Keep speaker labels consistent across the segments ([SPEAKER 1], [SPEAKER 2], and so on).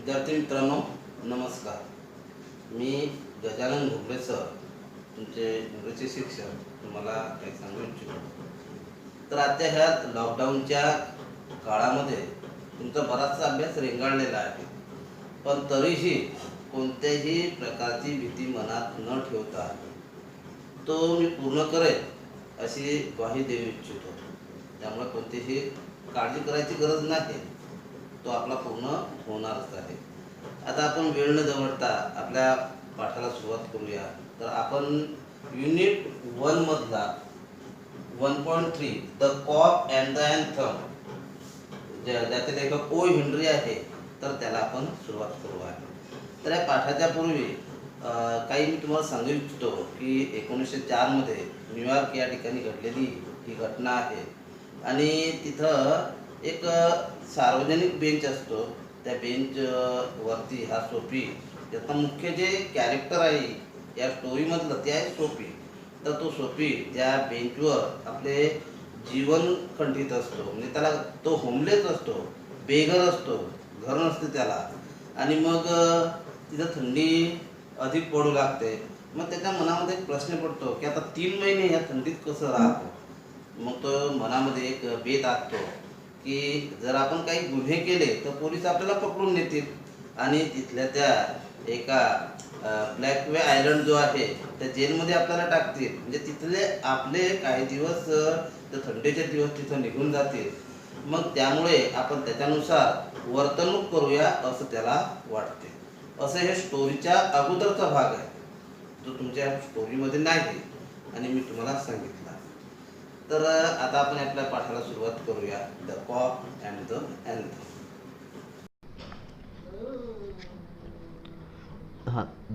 [SPEAKER 1] विद्यार्थी मित्रांनो, नमस्कार. मी गजानन घुगरे सर, तुमचे इंग्रजी शिक्षक, तुम्हाला काही सांगू इच्छितो. तर आता ह्या लॉकडाऊनच्या काळामध्ये तुमचा बराचसा अभ्यास रेंगाळलेला आहे, पण तरीही कोणत्याही प्रकारची भीती मनात न ठेवता तो मी पूर्ण करेल अशी ग्वाही देऊ इच्छितो. त्यामुळे कोणतीही काळजी करायची गरज नाही, तो आपला पूर्ण होणारच आहे. आता आपण वेळ न दवडता आपल्या पाठाला सुरुवात करूया. तर आपण युनिट 1 मधला 1.3 the cop and the anthem, ज्याचे लेखक ओ हेनरी आहे, तर त्याला आपण सुरुवात करूया. तर या पाठाच्या पूर्वी काही मी तुम्हाला सांगू इच्छितो की 1904 मध्ये न्यूयॉर्क या ठिकाणी घडलेली ही घटना आहे. आणि तिथं एक सार्वजनिक बेंच असतो. त्या बेंच वरती हा सोफी, त्याचा मुख्य जे कॅरेक्टर आहे या स्टोरीमधलं ते आहे सोफी. तर तो सोफी त्या बेंचवर आपले जीवन खंडित असतो. म्हणजे त्याला तो होमलेस असतो, बेघर असतो, घर नसते त्याला. आणि मग तिथं थंडी अधिक पडू लागते. मग त्याच्या मनामध्ये एक प्रश्न पडतो की आता 3 महिने ह्या थंडीत कसं राहतो. मग तो मनामध्ये एक बेत आखतो की जर आपण काही गुन्हे केले तर पोलीस आपल्याला पकडून नेतील आणि तिथल्या त्या एका ब्लॅकवे आयलंड जो आहे त्या जेलमध्ये आपल्याला टाकतील. म्हणजे तिथले आपले काही दिवस, तर थंडीचे दिवस तिथं निघून जातील. मग त्यामुळे आपण त्याच्यानुसार वर्तणूक करूया असं त्याला वाटते. असं हे स्टोरीच्या अगोदरचा भाग आहे, जो तुमच्या स्टोरीमध्ये नाही आणि मी तुम्हाला सांगितला. तर आता आपण आपल्या पाठाला सुरुवात करूया. The cop and the anthem.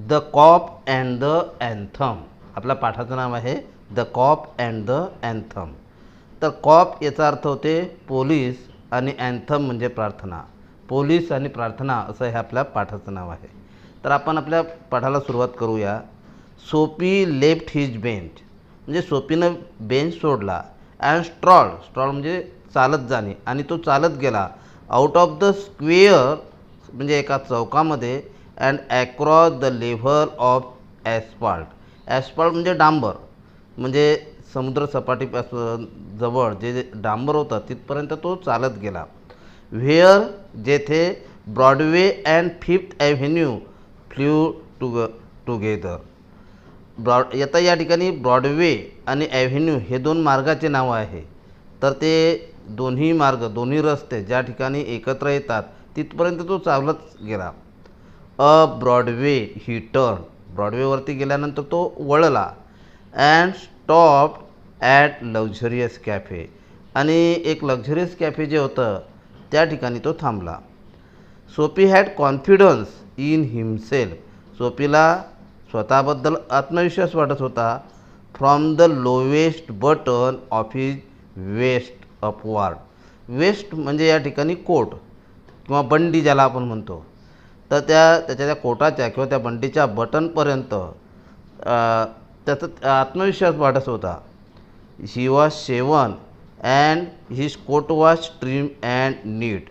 [SPEAKER 1] The cop and the anthem, आपल्या पाठाचं नाव आहे the cop and the anthem. तर कॉप याचा अर्थ होते पोलीस आणि अँथम म्हणजे प्रार्थना. पोलीस आणि प्रार्थना असं हे आपल्या पाठाचं नाव आहे. तर आपण आपल्या पाठाला सुरुवात करूया. सोफी लेफ्ट हिज बेंच, म्हणजे सोफीनं बेंच सोडला. अँड स्ट्रॉल म्हणजे चालत जाणे, आणि तो चालत गेला आउट ऑफ द स्क्वेअर म्हणजे एका चौकामध्ये. And across the level of asphalt. Asphalt म्हणजे डांबर, म्हणजे समुद्रसपाटीपासून जवळ जे डांबर होतं तिथपर्यंत तो चालत गेला. व्हेअर जेथे Broadway and 5th avenue flew together. आता या ठिकाणी ब्रॉडवे आणि ॲव्हेन्यू हे 2 मार्गाचे नाव आहे. तर ते दोन्ही मार्ग, दोन्ही रस्ते ज्या ठिकाणी एकत्र येतात तिथपर्यंत तो चालत गेला. अ ब्रॉडवे ही टर्न, ब्रॉडवेवरती गेल्यानंतर तो वळला. And stop at luxurious cafe, आणि एक लक्झरियस कॅफे जे होतं त्या ठिकाणी तो थांबला. Soapy had confidence in himself, सोफीला स्वतःबद्दल आत्मविश्वास वाटत होता. From the lowest button of his waist upward. Waist म्हणजे या ठिकाणी कोट किंवा बंडी ज्याला आपण म्हणतो. तर त्याच्या त्या कोटाच्या किंवा त्या बंडीच्या बटनपर्यंत त्याचा आत्मविश्वास वाढत होता. He was shaven and his coat was trim and neat.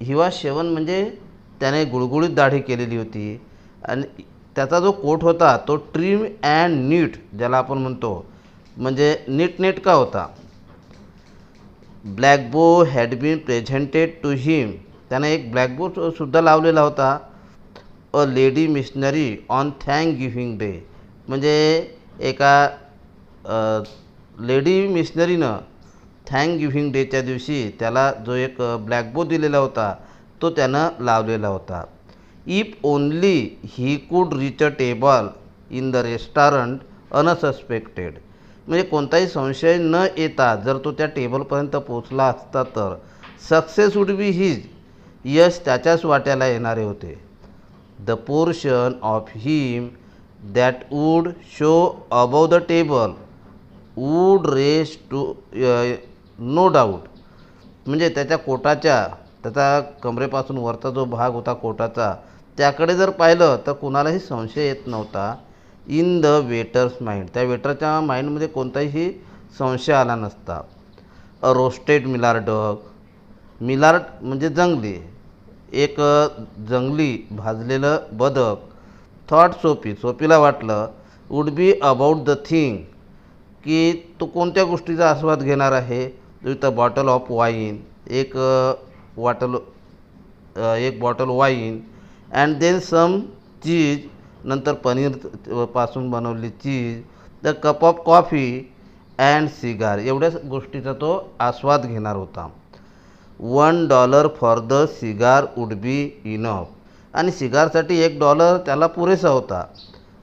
[SPEAKER 1] He was shaven म्हणजे त्याने गुळगुळीत दाढी केलेली होती, आणि त्याचा जो कोट होता तो ट्रिम अँड नीट ज्याला आपण म्हणतो, म्हणजे नीटनेटका होता. ब्लॅकबो हॅड बीन प्रेझेंटेड टू हिम, त्याने एक ब्लॅकबो सुद्धा लावलेला होता. A lady missionary on thank giving day, म्हणजे एका लेडी मिशनरीनं थँक गिव्हिंग डेच्या दिवशी त्याला जो एक ब्लॅकबो दिलेला होता तो त्यानं लावलेला होता. If only he could reach a table in the restaurant unsuspected, म्हणजे कोणताही संशय न येता जर तो त्या टेबलपर्यंत पोचला असता तर सक्सेस वुड बी हिज, यश त्याच्याच वाट्याला येणारे होते. The portion of him that would show above the table would raise to no doubt, म्हणजे त्याच्या कोटाच्या, त्याचा कमरेपासून वरचा जो भाग होता कोटाचा, त्याकडे जर पाहिलं तर कुणालाही संशय येत नव्हता. इन द वेटर्स माइंड, त्या वेटरच्या माइंडमध्ये कोणताही संशय आला नसता. अ रोस्टेड मिलार डग, मिलार्ड म्हणजे जंगली, एक जंगली भाजलेलं बदक थॉट सोफीला वाटलं would be about the thing, की तो कोणत्या गोष्टीचा आस्वाद घेणार आहे. With a bottle of wine, वाटल एक bottle wine, and then some cheese, नंतर पनीर पासून बनवली cheese, the cup of coffee and cigar, एवढ्याच गोष्टीचा तो आस्वाद घेणार होता. $1 for the cigar would be enough, आणि सिगारसाठी $1 त्याला पुरेसा होता.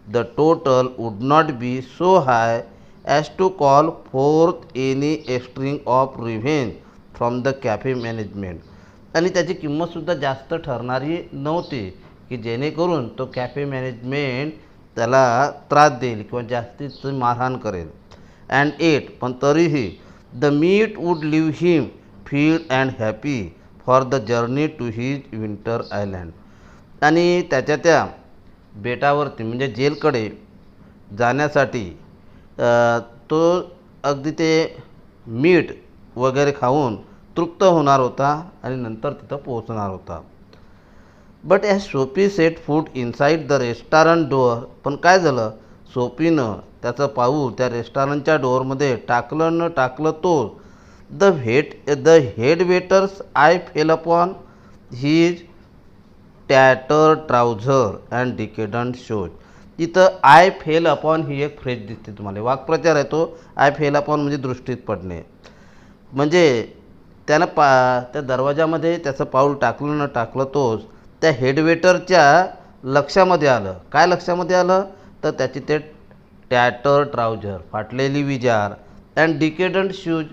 [SPEAKER 1] The total would not be so high as to call fourth any extreme of revenge from the cafe management, आणि त्याची किंमतसुद्धा जास्त ठरणारी नव्हती की जेणेकरून तो कॅफे मॅनेजमेंट त्याला त्रास देईल किंवा जास्तीच मारहाण करेल. अँड एट, पण तरीही the meat would leave him feed and happy for the journey to his winter island, आणि त्याच्या त्या बेटावरती म्हणजे जेलकडे जाण्यासाठी तो अगदी ते मीठ वगैरे खाऊन तृप्त होणार होता आणि नंतर तिथं पोहोचणार होता. But as Sophie set foot inside the restaurant door, पण काय झालं, सोफीनं त्याचं पाऊल त्या रेस्टॉरंटच्या डोअरमध्ये टाकलं न टाकलं तो the head waiter's eye fell upon his tatter trouser and decadent shoes. इथं आय फेल अपॉन ही एक फ्रेज दिसते तुम्हाला, वाक्प्रचार आहे तो. आय फेल अपॉन म्हणजे दृष्टीत पडणे, म्हणजे त्यानं त्या दरवाजामध्ये त्याचं पाऊल टाकलं न टाकलं तोच त्या हेडवेटरच्या लक्षामध्ये आलं. काय लक्षामध्ये आलं, तर त्याची ते टॅटर ट्राउझर, फाटलेली विजार, अँड डिकेडंट शूज,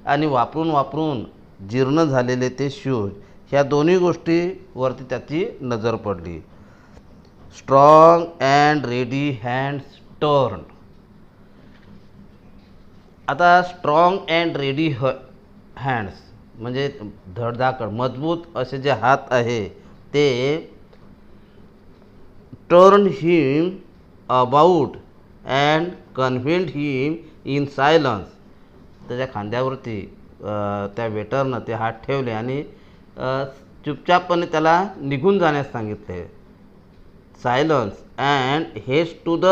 [SPEAKER 1] आणि वापरून जीर्ण झालेले ते शूज, ह्या दोन्ही गोष्टीवरती त्याची नजर पडली. Strong and ready hands turn. आता स्ट्रॉंग अँड रेडी हँड्स म्हणजे धडधाकड मजबूत असे जे हात आहे ते turn him about and conveyed him in silence. त्याच्या खांद्यावरती त्या वेटरनं ते हात ठेवले आणि चुपचापपणे त्याला निघून जाण्यास सांगितले. Silence and haste to the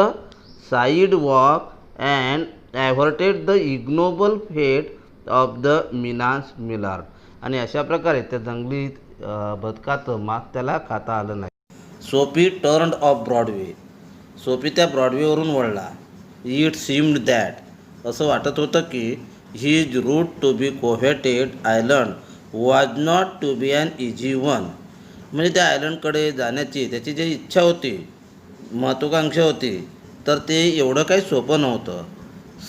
[SPEAKER 1] sidewalk and averted the ignoble fate of the menaced mallard. आणि अशा प्रकारे त्या जंगली बदकाचं माग त्याला खाता आलं नाही. Sophie turned of Broadway. Sophie त्या ब्रॉडवेवरून वळला. इट सीम्ड दॅट, असं वाटत होतं की his route to be coveted island was not to be an easy one. म्हणजे त्या आयलंडकडे जाण्याची त्याची जी इच्छा होती, महत्त्वाकांक्षा होती, तर ते एवढं काही सोपं नव्हतं.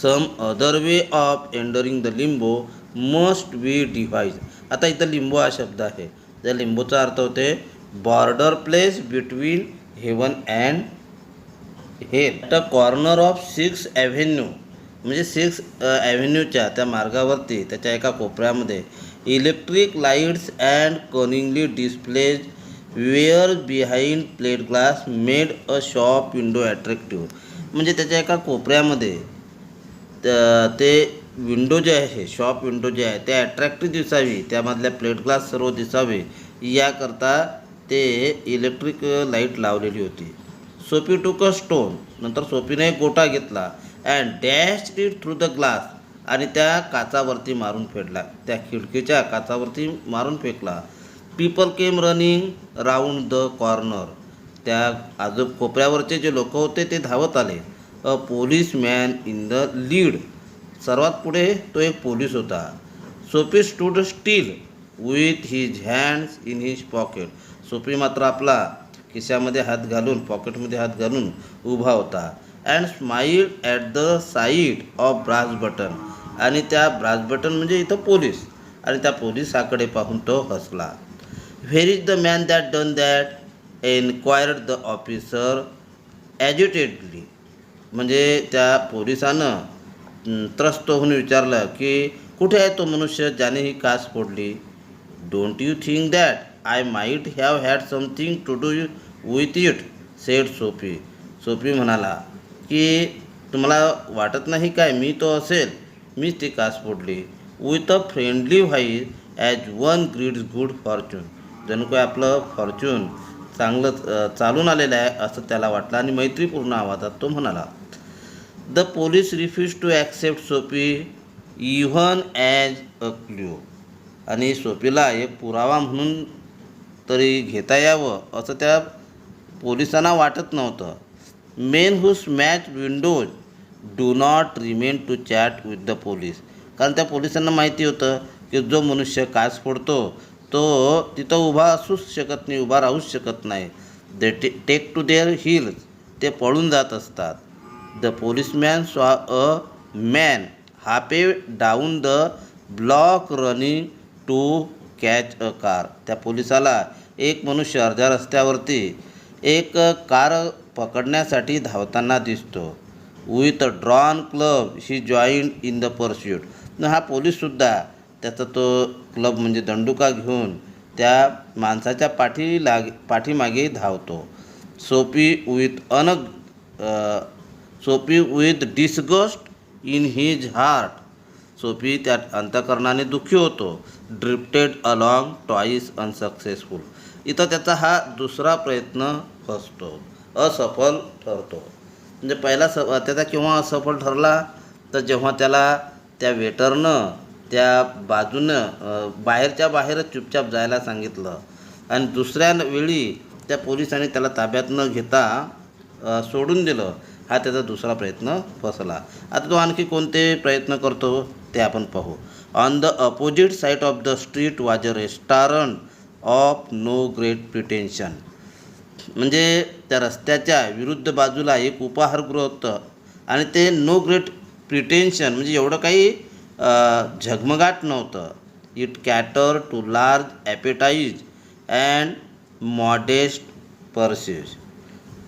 [SPEAKER 1] Some other way of entering the limbo must be devised. आता इथं लिंबो हा शब्द आहे. त्या लिंबोचा अर्थ होते border place between heaven and hell. The corner of 6th avenue, म्हणजे 6th ॲव्हेन्यूच्या त्या मार्गावरती त्याच्या एका कोपऱ्यामध्ये electric lights and cunningly displays were behind plate glass made a shop window attractive. म्हणजे त्याच्या एका कोपऱ्यामध्ये ते विंडो जे आहे, शॉप विंडो जे आहे ते अट्रॅक्टिव्ह दिसावी, त्यामधल्या प्लेट ग्लास सर्व दिसावे याकरता ते इलेक्ट्रिक लाईट लावलेली होती. सोफी टूक अ स्टोन, नंतर सोफीने एक गोटा घेतला, and dashed it through the glass, आणि त्या काचावरती मारून फेकला, त्या खिडकीच्या काचावरती मारून फेकला. People came running round the corner. त्या कोपऱ्यावरचे जे लोक होते ते धावत आले. अ police man in the lead. सर्वात पुढे तो एक पोलीस होता. Sophie stood steel with his hands in his pocket. Sophie मात्र आपला खिशामध्ये हात घालून, पॉकेटमध्ये हात घालून उभा होता. And smiled at the side of brass button. आणि त्या ब्रास बटन म्हणजे इथं पोलीस, आणि त्या पोलिसाकडे पाहून तो हसला. Where is the man that done that, enquired the officer agitatedly. म्हणजे त्या पोलिसानं त्रस्त होऊन विचारलं की कुठे आहे तो मनुष्य ज्याने ही काच फोडली. Don't you think that I might have had something to do with it, said Sophie. Sophie म्हणाला की तुम्हाला वाटत नाही काय मी तो असेल, मीच ती काच फोडली. With a friendly voice as one greets good fortune. जणू काय आपलं फॉर्च्यून चांगलं चालून आलेलं आहे असं त्याला वाटलं आणि मैत्रीपूर्ण आवाजात तो म्हणाला, the police refuse to accept Sophie even as a clue. आणि सोपीला एक पुरावा म्हणून तरी घेता यावं असं त्या पोलिसांना वाटत नव्हतं. Men who smash windows do not remain to chat with the police. कारण त्या पोलिसांना माहिती होतं की जो मनुष्य काच फोडतो तो तिथं उभा असूच शकत नाही, उभा राहूच शकत नाही. They take to their heels. ते पळून जात असतात. The policeman saw a man halfway down the block running to catch a car. त्या पोलिसाला एक मनुष्य अर्ध्या रस्त्यावरती एक कार पकडण्यासाठी धावताना दिसतो. With a drawn club he joined in the pursuit. हा पोलीससुद्धा त्याचा तो क्लब म्हणजे दंडुका घेऊन त्या माणसाच्या पाठीमागे धावतो. सोपी with disgust in his heart. Sophie त्या अंतःकरणाने दुःखी होतो. Drifted along twice unsuccessful. इथं त्याचा हा दुसरा प्रयत्न असफल ठरतो. म्हणजे पहिला त्याचा केव्हा असफल ठरला तर जेव्हा त्याला त्या वेटरनं त्या बाजूनं बाहेरच्या बाहेरच चुपचाप जायला सांगितलं आणि दुसऱ्या वेळी त्या पोलिसांनी त्याला ताब्यात न घेता सोडून दिलं. हा त्याचा दुसरा प्रयत्न फसला. आता तो आणखी कोणते प्रयत्न करतो ते आपण पाहू. On the opposite side of the street was a restaurant of no great pretension. म्हणजे त्या रस्त्याच्या विरुद्ध बाजूला एक उपाहारगृह होतं आणि ते नो ग्रेट प्रिटेन्शन म्हणजे एवढं काही झगमगाट नव्हतं. It cater to large appetites and modest purses.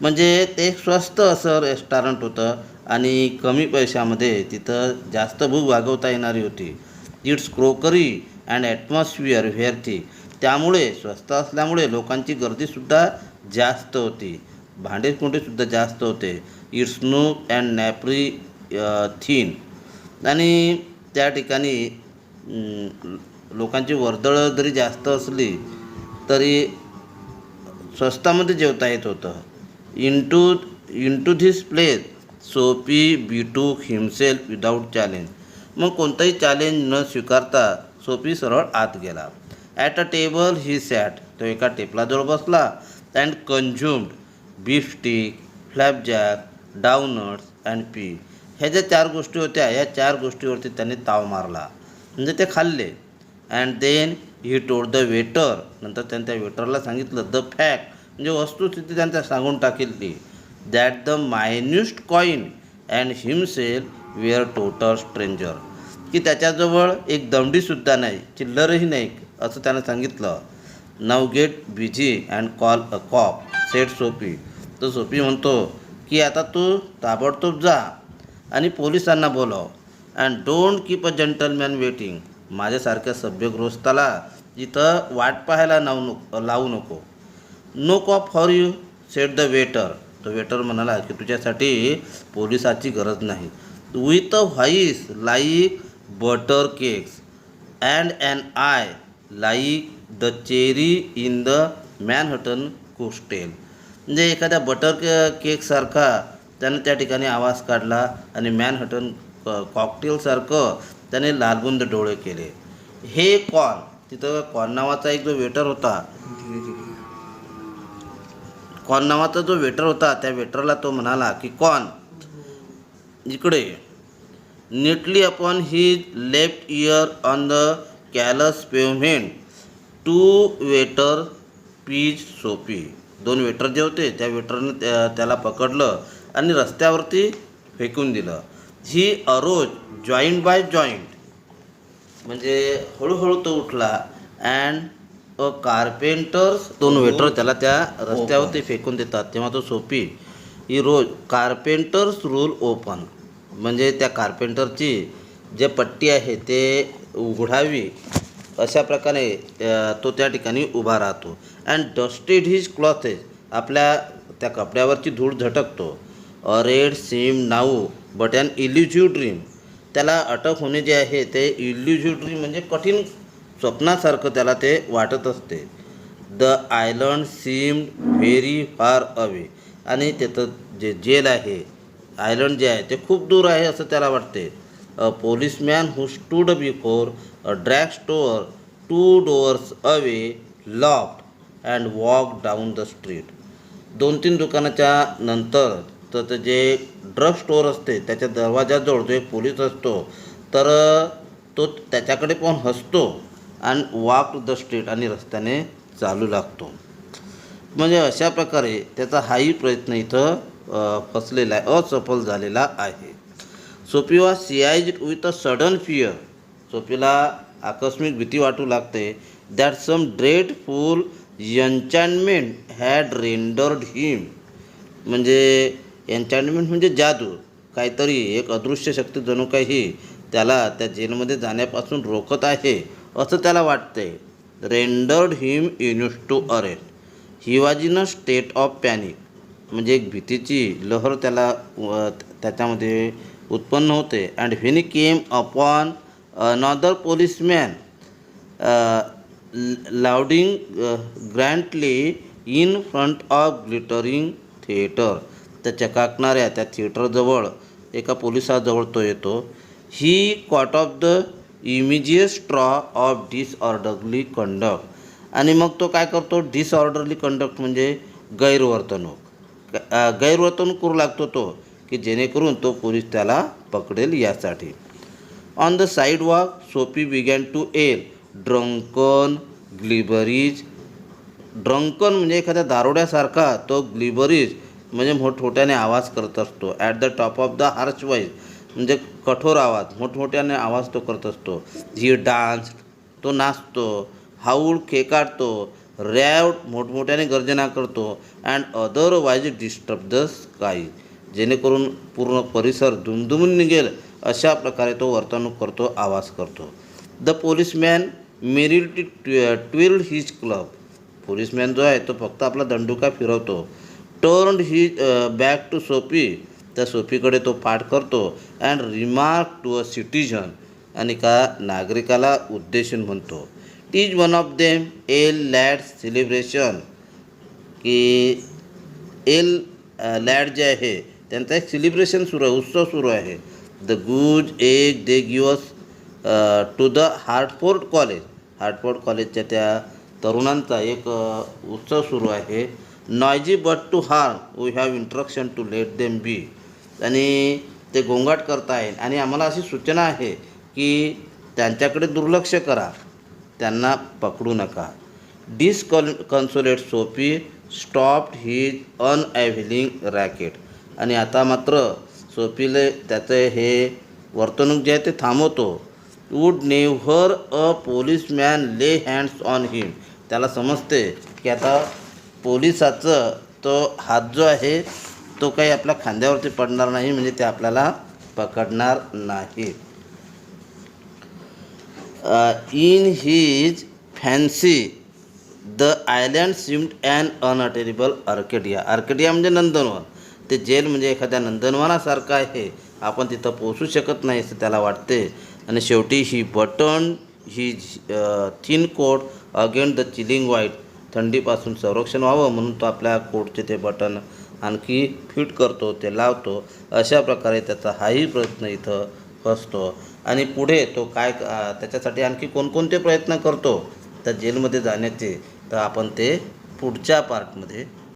[SPEAKER 1] म्हणजे ते स्वस्त असं रेस्टॉरंट होतं आणि कमी पैशामध्ये तिथं जास्त भूक भागवता येणारी होती. It's crockery and atmosphere where thick. त्यामुळे स्वस्त असल्यामुळे लोकांची गर्दीसुद्धा जास्त होती, भांडेकुंडेसुद्धा जास्त होते. Its snook and napery thin. आणि त्या ठिकाणी लोकांची वर्दळ जरी जास्त असली तरी स्वस्तामध्ये जेवता येत होतं. इंटू धिस प्लेस सोपी बिटूक हिमसेल्फ विदाऊट चॅलेंज. मग कोणताही चॅलेंज न स्वीकारता सोपी सरळ आत गेला. At a table he sat. तो एका टेबलाजवळ बसला. And consumed beef steak, flapjacks, doughnuts and pie. ह्या ज्या 4 गोष्टी होत्या या 4 गोष्टीवरती त्याने ताव मारला म्हणजे ते खाल्ले. And then he told the waiter. नंतर त्याने त्या वेटरला सांगितलं द फॅक्ट म्हणजे वस्तुस्थिती त्यांच्या सांगून टाकली. That the minutest coin and himself were total stranger. की त्याच्याजवळ एक दमडीसुद्धा नाही, चिल्लरही नाही असं त्यानं सांगितलं. Now get busy and call a cop said Soapy. तर सोपी म्हणतो की आता तू ताबडतोब जा आणि पोलिसांना बोलव. And don't keep a gentleman waiting. माझ्यासारख्या सभ्य गृहस्थाला इथं वाट पाहायला लावू नको. No cop for you said the waiter. तो वेटर म्हणाला की तुझ्यासाठी पोलिसाची गरज नाही. With a voice like butter cakes and an eye like the cherry in the Manhattan cocktail. म्हणजे एखाद्या बटर केकसारखा त्यानं त्या ठिकाणी आवाज काढला आणि मॅनहटन कॉकटेलसारखं त्याने लालबुंद डोळे केले. हे कॉन. तिथं कॉन नावाचा एक जो वेटर होता, कॉन नावाचा जो वेटर होता त्या वेटरला तो म्हणाला की कॉन इकडे. Neatly upon his left ear on the callous pavement 2 waiter पीज सोपी. 2 वेटर जे होते त्या वेटरने त्याला पकडलं आणि रस्त्यावरती फेकून दिलं. ही अरोज जॉईंट बाय जॉईंट. म्हणजे हळूहळू तो उठला. And a carpenters. 2 वेटर त्याला त्या रस्त्यावरती फेकून देतात तेव्हा तो सोपी ही रोज कार्पेंटर्स रूल ओपन. म्हणजे त्या कार्पेंटरची जे पट्टी आहे ते उघडावी अशा प्रकारे तो त्या ठिकाणी उभा राहतो. And dusted his clothes. आपल्या त्या कपड्यावरची धूळ झटकतो. Arrest seem now but an elusive dream. त्याला अटक होणे जे आहे ते इल्युझिव्ह ड्रीम म्हणजे कठीण स्वप्नासारखं त्याला ते वाटत असते. The island seemed very far away. आणि त्याचं जे जेल आहे, आयलंड जे आहे ते खूप दूर आहे असं त्याला वाटते. A policeman who stood before a drug store 2 doors away locked and walk down the street. 2-3 दुकानाच्या नंतर तर ते जे ड्रग स्टोअर असते त्याच्या दरवाजाजवळ जो एक पोलीस असतो, तर तो त्याच्याकडे पण हसतो आणि वॉक द स्ट्रीट आणि रस्त्याने चालू लागतो. म्हणजे अशा प्रकारे त्याचा हाही प्रयत्न इथं फसलेला आहे, असफल झालेला आहे. Soapy was seized with a sudden fear. सोफीला आकस्मिक भीती वाटू लागते. That some dreadful enchantment had rendered him. म्हणजे एन्चॅन्टमेंट म्हणजे जादू, काहीतरी एक अदृश्य शक्ती जणू काही त्याला त्या जेलमध्ये जाण्यापासून रोखत आहे असं त्याला वाटते. Rendered him used to arrest. He was in a state of panic. म्हणजे एक भीतीची लहर त्याला त्याच्यामध्ये उत्पन्न होते. And when he came upon another policeman lounging grandly in front of glittering theatre. त्या चकाकणाऱ्या त्या थिएटरजवळ एका पोलिसाजवळ तो येतो. He caught of the immediate straw of disorderly conduct. आणि मग तो काय करतो, डिसऑर्डरली कंडक्ट म्हणजे गैरवर्तणूक करू लागतो तो, की जेणेकरून तो पोलीस त्याला पकडेल यासाठी. On the sidewalk Soapy began to yell drunken gibberish. Drunken म्हणजे एखाद्या दारोड्यासारखा तो ग्लिबरीज म्हणजे मोठमोठ्याने आवाज करत असतो. At the top of the harsh voice म्हणजे कठोर आवाज, मोठमोठ्याने आवाज तो करत असतो. ही डान्स, तो नाचतो. हाऊल, खेकाडतो. रॅवड, मोठमोठ्याने गर्जना करतो. And otherwise disturb the sky, जेणेकरून पूर्ण परिसर दुमदुमून निघेल अशा प्रकारे तो वर्तणूक करतो, आवाज करतो. The policeman merely twirled his club. Policeman जो आहे तो फक्त आपला दंडुका फिरवतो. Turned his back to Sophie. त्या सोफीकडे तो पाठ करतो. And remark to a citizen, आणि का नागरिकाला उद्देशून म्हणतो. Is one of them Yale lad celebration. की एल लॅड जे आहे त्यांचा एक सेलिब्रेशन सुरू आहे, उत्सव सुरू आहे. The goose egg they give to the Hartford college. Hartford कॉलेजच्या त्या तरुणांचा एक उत्सव सुरू आहे. Noisy but to harm we have instruction to let them be. आणि ते गोंगाट करताय आणि आम्हाला अशी सूचना आहे की त्यांच्याकडे दुर्लक्ष करा, त्यांना पकडू नका. डिसकन्सोलेट सोफी स्टॉप्ड हिज अनॲव्हिलिंग रॅकेट. आणि आता मात्र सोफीले त्याचं हे वर्तणूक जे आहे ते थांबवतो. वूड नेव्हर अ पोलिसमॅन ले हँड्स ऑन हिम. त्याला समजते की आता पोलिसाचं तो हात जो आहे तो काही आपल्या खांद्यावरती पडणार नाही, म्हणजे ते आपल्याला पकडणार नाही. In his fancy the island seemed an unattainable Arcadia. Arcadia म्हणजे नंदनवन. ते जेल म्हणजे एखाद्या नंदनवनासारखं आहे, आपण तिथं पोचू शकत नाही असं त्याला वाटते. आणि शेवटी he buttoned his thin coat against the chilling wind. थंडीपासून संरक्षण व्हावं म्हणून तो आपल्या कोटचे ते बटन आणखी फिट करतो, ते लावतो. अशा प्रकारे त्याचा हाही प्रयत्न इथं फसतो. आणि पुढे तो काय त्याच्यासाठी आणखी कोणकोणते प्रयत्न करतो त्या जेलमध्ये जाण्याचे, तर आपण ते पुढच्या पार्टमध्ये